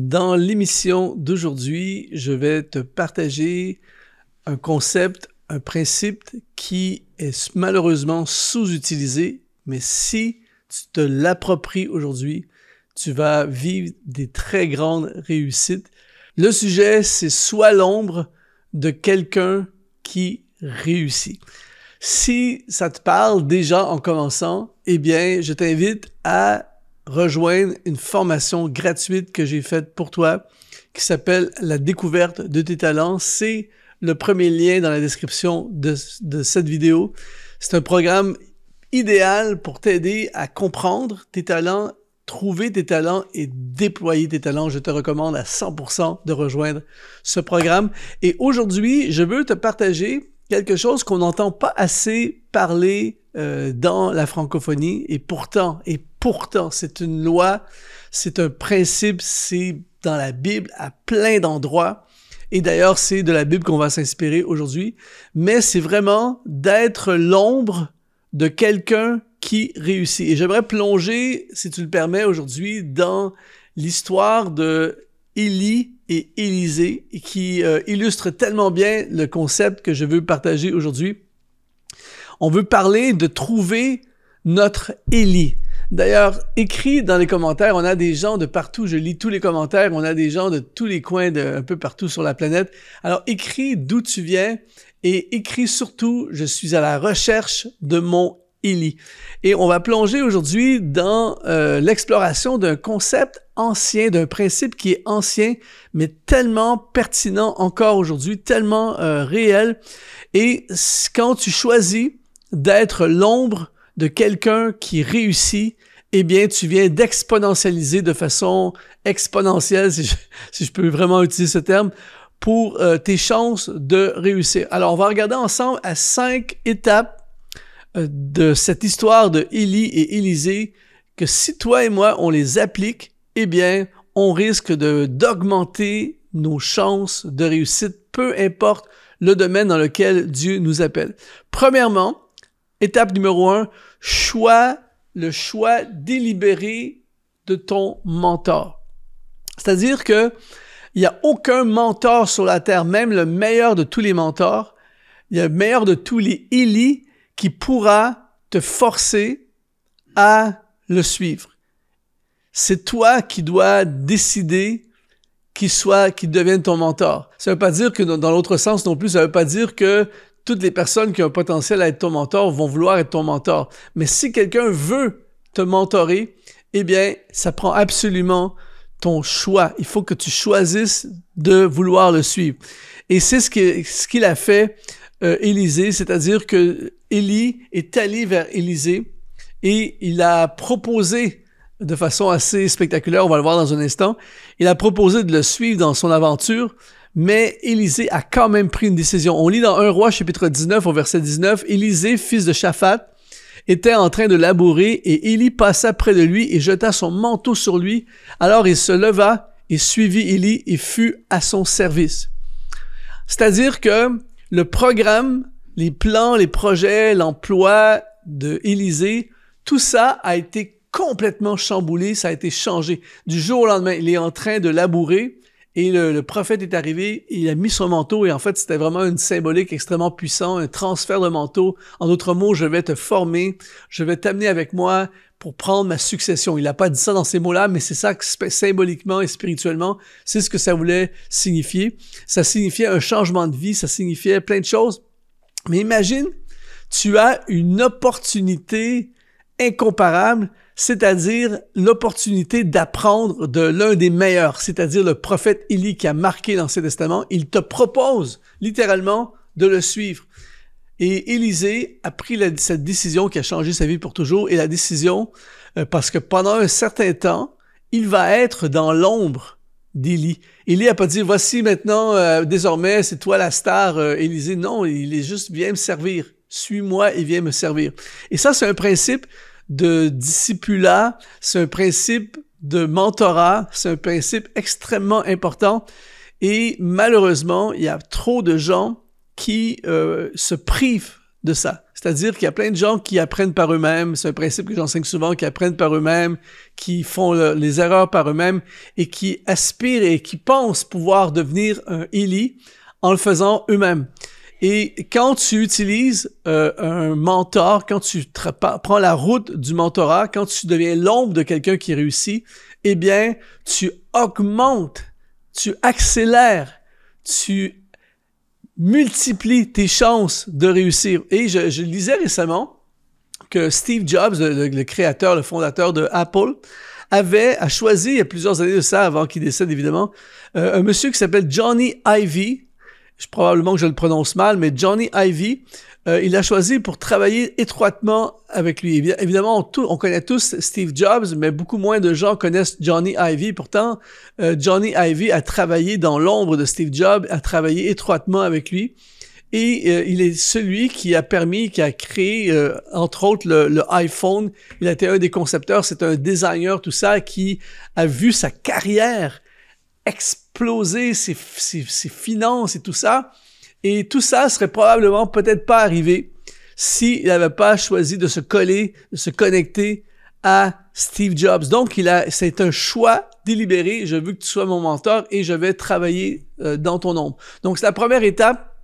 Dans l'émission d'aujourd'hui, je vais te partager un concept, un principe qui est malheureusement sous-utilisé, mais si tu te l'appropries aujourd'hui, tu vas vivre des très grandes réussites. Le sujet, c'est sois l'ombre de quelqu'un qui réussit. Si ça te parle déjà en commençant, eh bien, je t'invite à rejoindre une formation gratuite que j'ai faite pour toi qui s'appelle La découverte de tes talents. C'est le premier lien dans la description de cette vidéo. C'est un programme idéal pour t'aider à comprendre tes talents, trouver tes talents et déployer tes talents. Je te recommande à 100% de rejoindre ce programme. Et aujourd'hui, je veux te partager quelque chose qu'on n'entend pas assez parler dans la francophonie et pourtant, c'est une loi, c'est un principe, c'est dans la Bible à plein d'endroits. Et d'ailleurs, c'est de la Bible qu'on va s'inspirer aujourd'hui. Mais c'est vraiment d'être l'ombre de quelqu'un qui réussit. Et j'aimerais plonger, si tu le permets, aujourd'hui dans l'histoire de Élie et Élisée, qui illustre tellement bien le concept que je veux partager aujourd'hui. On veut parler de trouver notre Élie. D'ailleurs, écris dans les commentaires, on a des gens de partout, je lis tous les commentaires, on a des gens de tous les coins, un peu partout sur la planète. Alors, écris d'où tu viens et écris surtout, je suis à la recherche de mon Élie. Et on va plonger aujourd'hui dans l'exploration d'un concept ancien, d'un principe qui est ancien, mais tellement pertinent encore aujourd'hui, tellement réel. Et quand tu choisis d'être l'ombre de quelqu'un qui réussit, eh bien, tu viens d'exponentialiser de façon exponentielle, si je peux vraiment utiliser ce terme, pour tes chances de réussir. Alors, on va regarder ensemble à 5 étapes de cette histoire de Élie et Élisée, que si toi et moi, on les applique, eh bien, on risque d'augmenter nos chances de réussite, peu importe le domaine dans lequel Dieu nous appelle. Premièrement, étape numéro 1, le choix délibéré de ton mentor. C'est-à-dire que il n'y a aucun mentor sur la terre, même le meilleur de tous les mentors, le meilleur de tous les Élie, qui pourra te forcer à le suivre. C'est toi qui dois décider qui devienne ton mentor. Ça ne veut pas dire que dans l'autre sens non plus, ça ne veut pas dire que toutes les personnes qui ont un potentiel à être ton mentor vont vouloir être ton mentor. Mais si quelqu'un veut te mentorer, eh bien, ça prend absolument ton choix. Il faut que tu choisisses de vouloir le suivre. Et c'est ce qu'il a fait Élisée, c'est-à-dire que Élie est allé vers Élisée et il a proposé de façon assez spectaculaire, on va le voir dans un instant, il a proposé de le suivre dans son aventure, mais Élisée a quand même pris une décision. On lit dans 1 Roi chapitre 19 au verset 19, Élisée, fils de Shaphat, était en train de labourer et Élie passa près de lui et jeta son manteau sur lui. Alors il se leva et suivit Élie et fut à son service. C'est-à-dire que le programme, les plans, les projets, l'emploi de Élisée, tout ça a été complètement chamboulé, ça a été changé. Du jour au lendemain, il est en train de labourer et le prophète est arrivé, il a mis son manteau et en fait, c'était vraiment une symbolique extrêmement puissante, un transfert de manteau. En d'autres mots, je vais te former, je vais t'amener avec moi pour prendre ma succession. Il n'a pas dit ça dans ces mots-là, mais c'est ça que symboliquement et spirituellement, c'est ce que ça voulait signifier. Ça signifiait un changement de vie, ça signifiait plein de choses. Mais imagine, tu as une opportunité incomparable, c'est-à-dire l'opportunité d'apprendre de l'un des meilleurs, c'est-à-dire le prophète Élie qui a marqué l'Ancien Testament. Il te propose littéralement de le suivre. Et Élisée a pris cette décision qui a changé sa vie pour toujours, et la décision, parce que pendant un certain temps, il va être dans l'ombre d'Élie. Élie n'a pas dit, voici maintenant, désormais, c'est toi la star, Élisée. Non, il est juste, viens me servir. Suis-moi et viens me servir. Et ça, c'est un principe de discipulat, c'est un principe de mentorat, c'est un principe extrêmement important. Et malheureusement, il y a trop de gens qui se privent de ça. C'est-à-dire qu'il y a plein de gens qui apprennent par eux-mêmes. C'est un principe que j'enseigne souvent, qui apprennent par eux-mêmes, qui font les erreurs par eux-mêmes et qui aspirent et qui pensent pouvoir devenir un Élie en le faisant eux-mêmes. Et quand tu utilises un mentor, quand tu prends la route du mentorat, quand tu deviens l'ombre de quelqu'un qui réussit, eh bien, tu augmentes, tu accélères, tu multiplies tes chances de réussir. Et je lisais récemment que Steve Jobs, le créateur, le fondateur de Apple, a choisi, il y a plusieurs années de ça, avant qu'il décède évidemment, un monsieur qui s'appelle Johnny Ive. Probablement que je le prononce mal, mais Johnny Ive, il a choisi pour travailler étroitement avec lui. Évidemment, on connaît tous Steve Jobs, mais beaucoup moins de gens connaissent Johnny Ive. Pourtant, Johnny Ive a travaillé dans l'ombre de Steve Jobs, a travaillé étroitement avec lui. Et il est celui qui a créé, entre autres, le iPhone. Il a été un des concepteurs, c'est un designer, tout ça, qui a vu sa carrière exploser, ses finances et tout ça. Et tout ça serait probablement peut-être pas arrivé s'il n'avait pas choisi de se coller, de se connecter à Steve Jobs. Donc, c'est un choix délibéré. Je veux que tu sois mon mentor et je vais travailler dans ton ombre. Donc, c'est la première étape.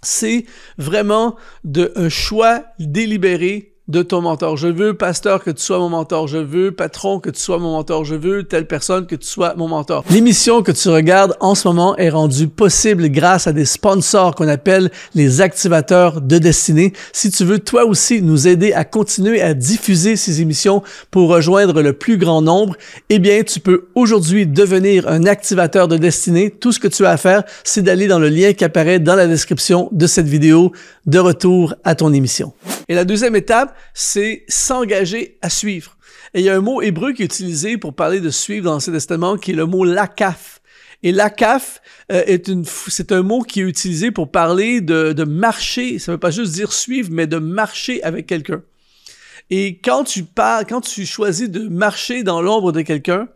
C'est vraiment un choix délibéré de ton mentor. Je veux, pasteur, que tu sois mon mentor. Je veux, patron, que tu sois mon mentor. Je veux, telle personne, que tu sois mon mentor. L'émission que tu regardes en ce moment est rendue possible grâce à des sponsors qu'on appelle les activateurs de destinée. Si tu veux, toi aussi, nous aider à continuer à diffuser ces émissions pour rejoindre le plus grand nombre, eh bien, tu peux aujourd'hui devenir un activateur de destinée. Tout ce que tu as à faire, c'est d'aller dans le lien qui apparaît dans la description de cette vidéo. De retour à ton émission. Et la deuxième étape, c'est s'engager à suivre. Et il y a un mot hébreu qui est utilisé pour parler de suivre dans l'Ancien Testament, qui est le mot lakaf. Et lakaf, c'est un mot qui est utilisé pour parler de marcher. Ça ne veut pas juste dire suivre, mais de marcher avec quelqu'un. Et quand tu choisis de marcher dans l'ombre de quelqu'un,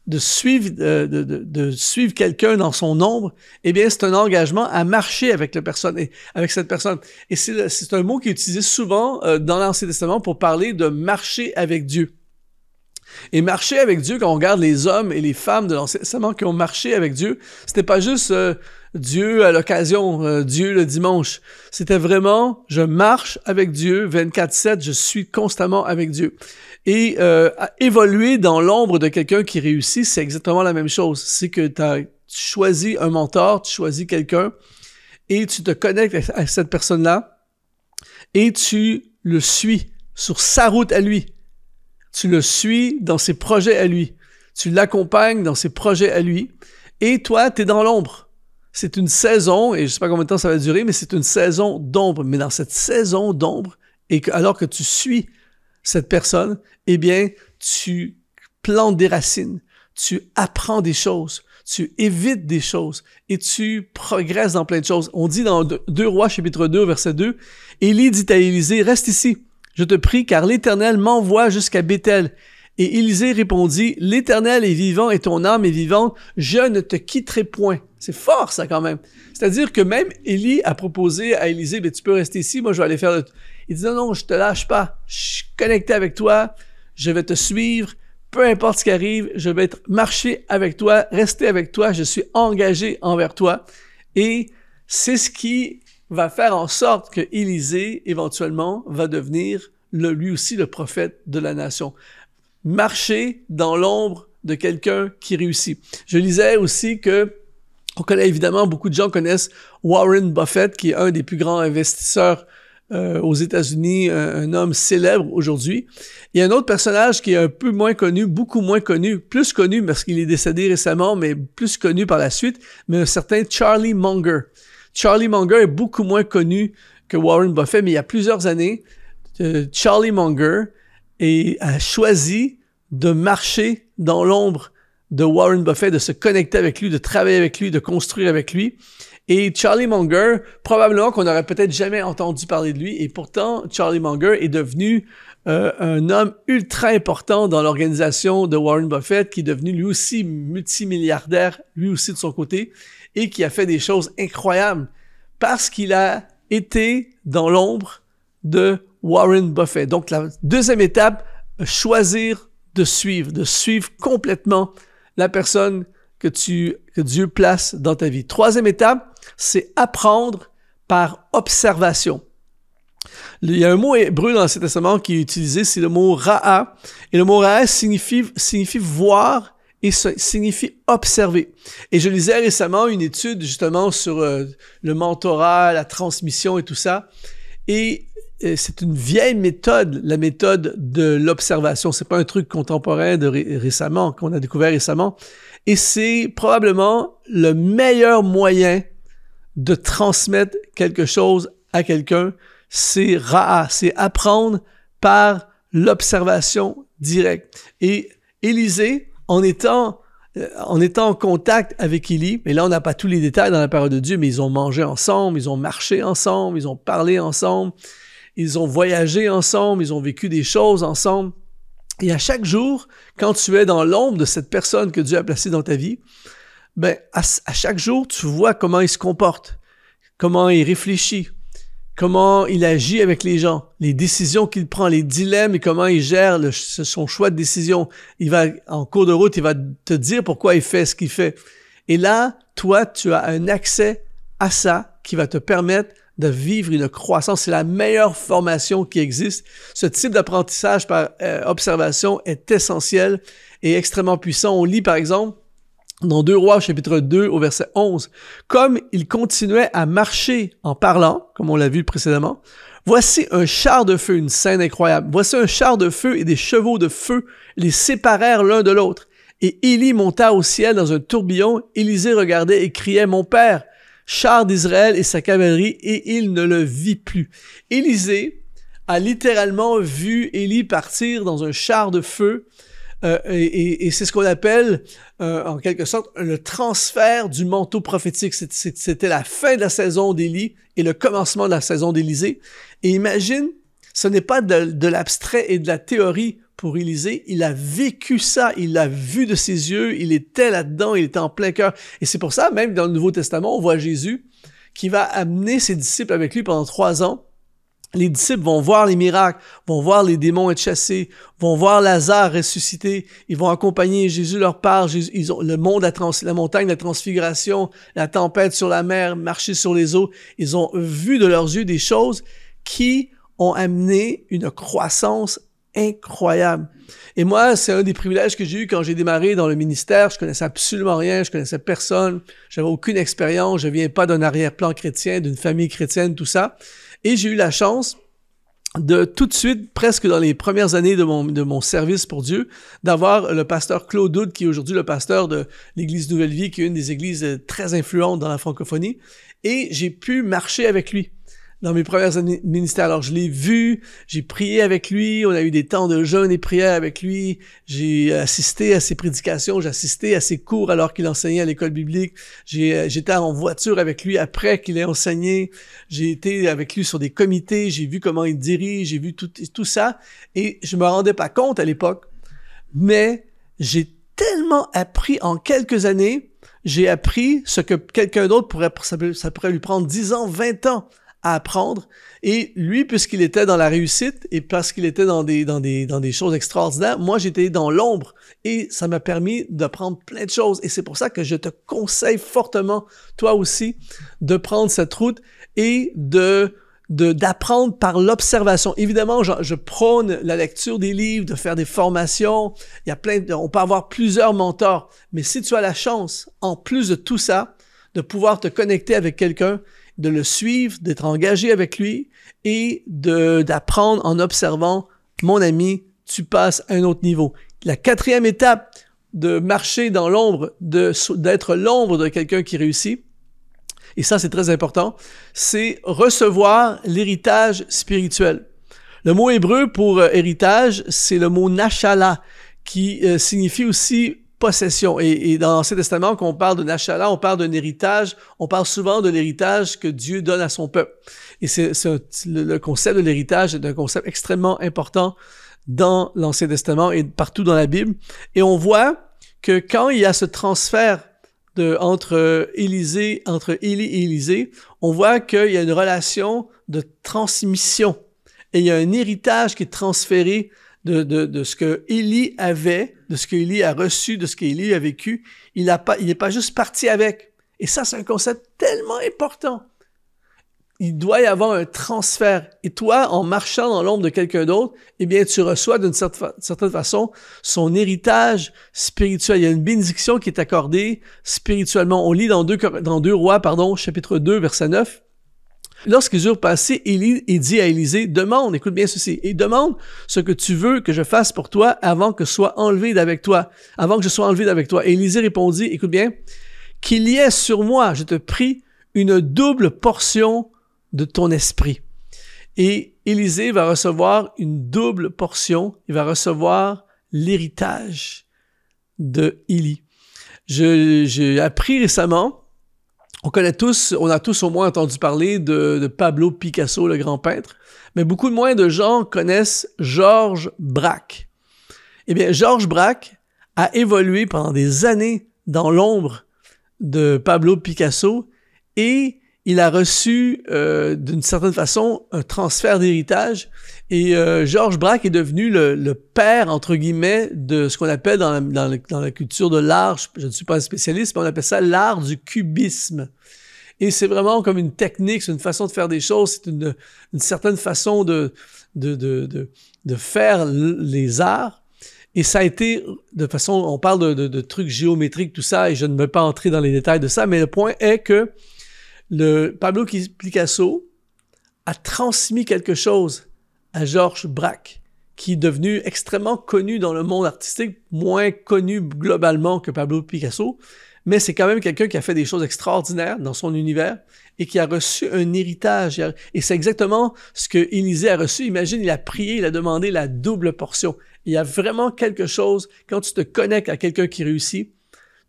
de suivre quelqu'un dans son ombre, eh bien, c'est un engagement à marcher avec cette personne. Et c'est un mot qui est utilisé souvent dans l'Ancien Testament pour parler de marcher avec Dieu. Et marcher avec Dieu, quand on regarde les hommes et les femmes de l'Ancien Testament qui ont marché avec Dieu, c'était pas juste Dieu à l'occasion, Dieu le dimanche. C'était vraiment, je marche avec Dieu 24/7, je suis constamment avec Dieu. Et évoluer dans l'ombre de quelqu'un qui réussit, c'est exactement la même chose. C'est que tu choisis un mentor, tu choisis quelqu'un et tu te connectes à cette personne-là et tu le suis sur sa route à lui. Tu le suis dans ses projets à lui. Tu l'accompagnes dans ses projets à lui. Et toi, tu es dans l'ombre. C'est une saison, et je ne sais pas combien de temps ça va durer, mais c'est une saison d'ombre. Mais dans cette saison d'ombre, alors que tu suis cette personne, eh bien, tu plantes des racines, tu apprends des choses, tu évites des choses et tu progresses dans plein de choses. On dit dans 2 Rois, chapitre 2, verset 2, « Élie dit à Élisée, reste ici, je te prie, car l'Éternel m'envoie jusqu'à Béthel. » Et Élisée répondit, « L'Éternel est vivant et ton âme est vivante, je ne te quitterai point. » C'est fort, ça, quand même. C'est-à-dire que même Élie a proposé à Élisée, « Tu peux rester ici, moi je vais aller faire le... » Il dit, « Non, je te lâche pas. Je suis connecté avec toi. Je vais te suivre. Peu importe ce qui arrive, je vais marcher avec toi, rester avec toi. Je suis engagé envers toi. » Et c'est ce qui va faire en sorte que Élisée, éventuellement, va devenir lui aussi le prophète de la nation. Marcher dans l'ombre de quelqu'un qui réussit. Je lisais aussi que on connaît évidemment, beaucoup de gens connaissent Warren Buffett, qui est un des plus grands investisseurs aux États-Unis, un homme célèbre aujourd'hui. Il y a un autre personnage qui est un peu moins connu, beaucoup moins connu, plus connu parce qu'il est décédé récemment, mais plus connu par la suite, mais un certain Charlie Munger. Charlie Munger est beaucoup moins connu que Warren Buffett, mais il y a plusieurs années, Charlie Munger a choisi de marcher dans l'ombre de Warren Buffett, de se connecter avec lui, de travailler avec lui, de construire avec lui. Et Charlie Munger, probablement qu'on n'aurait peut-être jamais entendu parler de lui, et pourtant Charlie Munger est devenu un homme ultra important dans l'organisation de Warren Buffett, qui est devenu lui aussi multimilliardaire, lui aussi de son côté, et qui a fait des choses incroyables parce qu'il a été dans l'ombre de Warren Buffett. Donc, la deuxième étape, choisir de suivre complètement la personne que Dieu place dans ta vie. Troisième étape, c'est apprendre par observation. Il y a un mot hébreu dans l'Ancien Testament qui est utilisé, c'est le mot ra'a. Et le mot ra'a signifie voir et signifie observer. Et je lisais récemment une étude justement sur le mentorat, la transmission et tout ça. Et c'est une vieille méthode, la méthode de l'observation. C'est pas un truc contemporain de récemment, qu'on a découvert récemment. Et c'est probablement le meilleur moyen de transmettre quelque chose à quelqu'un. C'est ra'a, c'est apprendre par l'observation directe. Et Élisée, en étant en contact avec Élie, et là on n'a pas tous les détails dans la parole de Dieu, mais ils ont mangé ensemble, ils ont marché ensemble, ils ont parlé ensemble, ils ont voyagé ensemble, ils ont vécu des choses ensemble. Et à chaque jour, quand tu es dans l'ombre de cette personne que Dieu a placée dans ta vie, ben à chaque jour, tu vois comment il se comporte, comment il réfléchit, comment il agit avec les gens, les décisions qu'il prend, les dilemmes et comment il gère son choix de décision. Il va, en cours de route, il va te dire pourquoi il fait ce qu'il fait. Et là, toi, tu as un accès à ça qui va te permettre de vivre une croissance. C'est la meilleure formation qui existe. Ce type d'apprentissage par observation est essentiel et extrêmement puissant. On lit, par exemple, dans 2 Rois, chapitre 2, au verset 11, « Comme il continuait à marcher en parlant, comme on l'a vu précédemment, voici un char de feu, une scène incroyable. Voici un char de feu et des chevaux de feu les séparèrent l'un de l'autre. Et Élie monta au ciel dans un tourbillon. Élisée regardait et criait, « Mon père, char d'Israël et sa cavalerie, et il ne le vit plus. » Élisée a littéralement vu Élie partir dans un char de feu. Et c'est ce qu'on appelle, en quelque sorte, le transfert du manteau prophétique. C'était la fin de la saison d'Élie et le commencement de la saison d'Élisée. Et imagine, ce n'est pas de l'abstrait et de la théorie pour Élisée. Il a vécu ça, il l'a vu de ses yeux, il était là-dedans, il était en plein cœur. Et c'est pour ça, même dans le Nouveau Testament, on voit Jésus qui va amener ses disciples avec lui pendant 3 ans. Les disciples vont voir les miracles, vont voir les démons être chassés, vont voir Lazare ressuscité, ils vont accompagner Jésus leur part, ils ont le monde, la montagne, la transfiguration, la tempête sur la mer, marcher sur les eaux. Ils ont vu de leurs yeux des choses qui ont amené une croissance incroyable. Et moi, c'est un des privilèges que j'ai eu quand j'ai démarré dans le ministère. Je connaissais absolument rien, je connaissais personne, j'avais aucune expérience, je viens pas d'un arrière-plan chrétien, d'une famille chrétienne, tout ça. Et j'ai eu la chance de tout de suite, presque dans les premières années de mon service pour Dieu, d'avoir le pasteur Claude Hood, qui est aujourd'hui le pasteur de l'Église Nouvelle Vie, qui est une des églises très influentes dans la francophonie. Et j'ai pu marcher avec lui dans mes premières années de ministère. Alors, je l'ai vu, j'ai prié avec lui, on a eu des temps de jeûne et prière avec lui, j'ai assisté à ses prédications, j'ai assisté à ses cours alors qu'il enseignait à l'école biblique, j'étais en voiture avec lui après qu'il ait enseigné, j'ai été avec lui sur des comités, j'ai vu comment il dirige, j'ai vu tout ça, et je me rendais pas compte à l'époque, mais j'ai tellement appris en quelques années, j'ai appris ce que quelqu'un d'autre ça pourrait lui prendre 10 ans, 20 ans, à apprendre. Et lui, puisqu'il était dans la réussite et parce qu'il était dans des choses extraordinaires, moi, j'étais dans l'ombre et ça m'a permis d'apprendre plein de choses. Et c'est pour ça que je te conseille fortement, toi aussi, de prendre cette route et d'apprendre par l'observation. Évidemment, je prône la lecture des livres, de faire des formations. Il y a on peut avoir plusieurs mentors. Mais si tu as la chance, en plus de tout ça, de pouvoir te connecter avec quelqu'un, de le suivre, d'être engagé avec lui et d'apprendre en observant, mon ami, tu passes à un autre niveau. La 4e étape de marcher dans l'ombre, d'être l'ombre de quelqu'un qui réussit, et ça c'est très important, c'est recevoir l'héritage spirituel. Le mot hébreu pour héritage, c'est le mot nachala, qui signifie aussi possession. Et dans l'Ancien Testament, quand on parle de Nachala, on parle d'un héritage, on parle souvent de l'héritage que Dieu donne à son peuple. Et le concept de l'héritage est un concept extrêmement important dans l'Ancien Testament et partout dans la Bible. Et on voit que quand il y a ce transfert entre Élie et Élisée, on voit qu'il y a une relation de transmission. et il y a un héritage qui est transféré de ce que Élie avait, de ce qu'Élie a reçu, de ce qu'Élie a vécu. Il n'est pas juste parti avec. Et ça, c'est un concept tellement important. Il doit y avoir un transfert. Et toi, en marchant dans l'ombre de quelqu'un d'autre, eh bien, tu reçois d'une certaine façon son héritage spirituel. Il y a une bénédiction qui est accordée spirituellement. On lit dans 2 Rois, chapitre 2, verset 9. Lorsqu'ils eurent passé, Élie dit à Élisée, demande, écoute bien ceci, et demande ce que tu veux que je fasse pour toi avant que je sois enlevé d'avec toi. Et Élisée répondit, écoute bien, qu'il y ait sur moi, je te prie, une double portion de ton esprit. Et Élisée va recevoir une double portion. Il va recevoir l'héritage de Élie. J'ai appris récemment, on a tous au moins entendu parler de Pablo Picasso, le grand peintre, mais beaucoup moins de gens connaissent Georges Braque. Eh bien, Georges Braque a évolué pendant des années dans l'ombre de Pablo Picasso et il a reçu d'une certaine façon un transfert d'héritage et Georges Braque est devenu le père, entre guillemets, de ce qu'on appelle dans la culture de l'art, je ne suis pas un spécialiste, mais on appelle ça l'art du cubisme. Et c'est vraiment comme une technique, c'est une façon de faire des choses, c'est une certaine façon de faire les arts. Et ça a été, de façon, on parle de trucs géométriques, tout ça, et je ne veux pas entrer dans les détails de ça, mais le point est que Pablo Picasso a transmis quelque chose à Georges Braque, qui est devenu extrêmement connu dans le monde artistique, moins connu globalement que Pablo Picasso, mais c'est quand même quelqu'un qui a fait des choses extraordinaires dans son univers et qui a reçu un héritage. Et c'est exactement ce que Élisée a reçu. Imagine, il a prié, il a demandé la double portion. Il y a vraiment quelque chose, quand tu te connectes à quelqu'un qui réussit,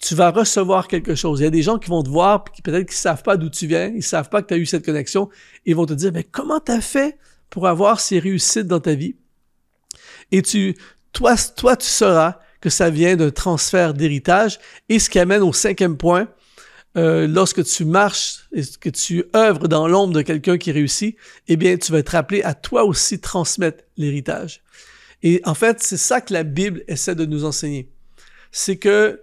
tu vas recevoir quelque chose. Il y a des gens qui vont te voir, puis peut-être qu'ils ne savent pas d'où tu viens, ils ne savent pas que tu as eu cette connexion, et ils vont te dire, mais comment tu as fait pour avoir ces réussites dans ta vie? Et toi, tu sauras que ça vient d'un transfert d'héritage, et ce qui amène au 5e point, lorsque tu marches et que tu œuvres dans l'ombre de quelqu'un qui réussit, eh bien, tu vas être appelé à toi aussi transmettre l'héritage. Et en fait, c'est ça que la Bible essaie de nous enseigner. C'est que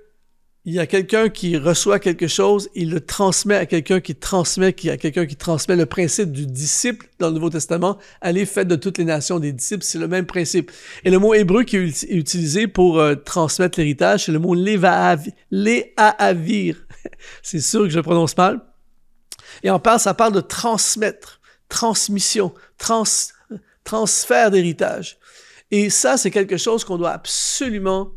il y a quelqu'un qui reçoit quelque chose, il le transmet à quelqu'un qui transmet, le principe du disciple dans le Nouveau Testament. Allez, faites de toutes les nations des disciples, c'est le même principe. Et le mot hébreu qui est utilisé pour transmettre l'héritage, c'est le mot léahavir. C'est sûr que je le prononce mal. Et ça parle de transmettre, transmission, transfert d'héritage. Et ça, c'est quelque chose qu'on doit absolument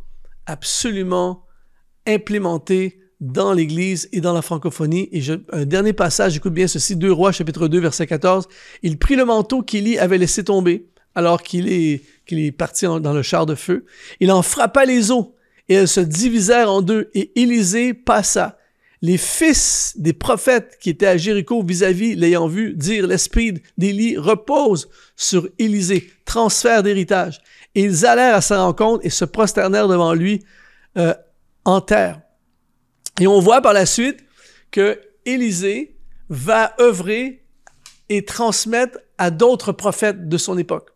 implémenté dans l'Église et dans la francophonie. Et un dernier passage, écoute bien ceci, 2 Rois, chapitre 2, verset 14. Il prit le manteau qu'Élie avait laissé tomber alors qu'il est parti dans le char de feu. Il en frappa les eaux et elles se divisèrent en deux. Et Élisée passa. Les fils des prophètes qui étaient à Jéricho vis-à-vis, l'ayant vu, dirent, l'esprit d'Élie repose sur Élisée, transfert d'héritage. Et ils allèrent à sa rencontre et se prosternèrent devant lui en terre. Et on voit par la suite que Élisée va œuvrer et transmettre à d'autres prophètes de son époque.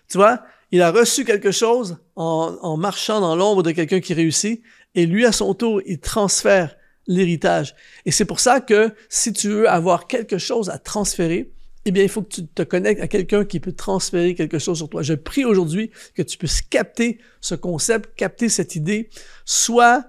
Tu vois, il a reçu quelque chose en marchant dans l'ombre de quelqu'un qui réussit, et lui, à son tour, il transfère l'héritage. Et c'est pour ça que si tu veux avoir quelque chose à transférer, eh bien, il faut que tu te connectes à quelqu'un qui peut transférer quelque chose sur toi. Je prie aujourd'hui que tu puisses capter ce concept, capter cette idée, soit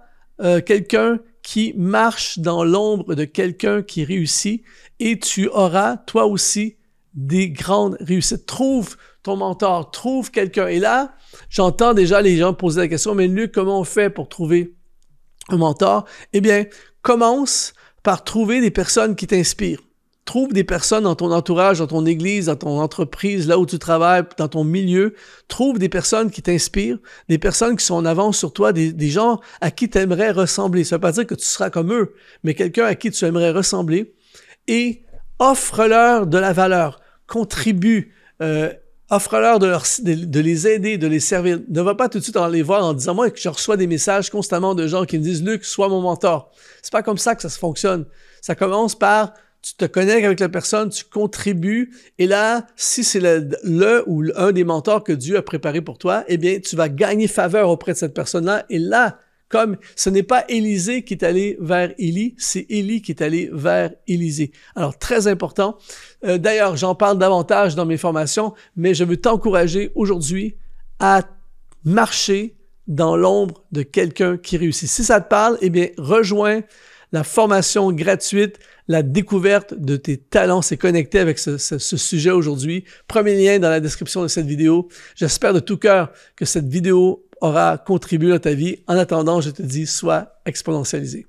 quelqu'un qui marche dans l'ombre de quelqu'un qui réussit, et tu auras, toi aussi, des grandes réussites. Trouve ton mentor, trouve quelqu'un. Et là, j'entends déjà les gens poser la question, mais Luc, comment on fait pour trouver un mentor? Eh bien, commence par trouver des personnes qui t'inspirent. Trouve des personnes dans ton entourage, dans ton église, dans ton entreprise, là où tu travailles, dans ton milieu. Trouve des personnes qui t'inspirent, des personnes qui sont en avance sur toi, des gens à qui tu aimerais ressembler. Ça ne veut pas dire que tu seras comme eux, mais quelqu'un à qui tu aimerais ressembler. Et offre-leur de la valeur, contribue, offre-leur de les aider, de les servir. Ne va pas tout de suite en les voir en disant, moi, que je reçois des messages constamment de gens qui me disent, Luc, sois mon mentor. C'est pas comme ça que ça se fonctionne. Ça commence par, tu te connectes avec la personne, tu contribues, et là, si c'est le ou un des mentors que Dieu a préparé pour toi, eh bien, tu vas gagner faveur auprès de cette personne-là, et là, comme ce n'est pas Élisée qui est allé vers Élie, c'est Élie qui est allé vers Élisée. Alors, très important. D'ailleurs, j'en parle davantage dans mes formations, mais je veux t'encourager aujourd'hui à marcher dans l'ombre de quelqu'un qui réussit. Si ça te parle, eh bien, rejoins la formation gratuite, la découverte de tes talents. C'est connecté avec ce sujet aujourd'hui. Premier lien dans la description de cette vidéo. J'espère de tout cœur que cette vidéo aura contribué à ta vie. En attendant, je te dis, sois exponentialisé.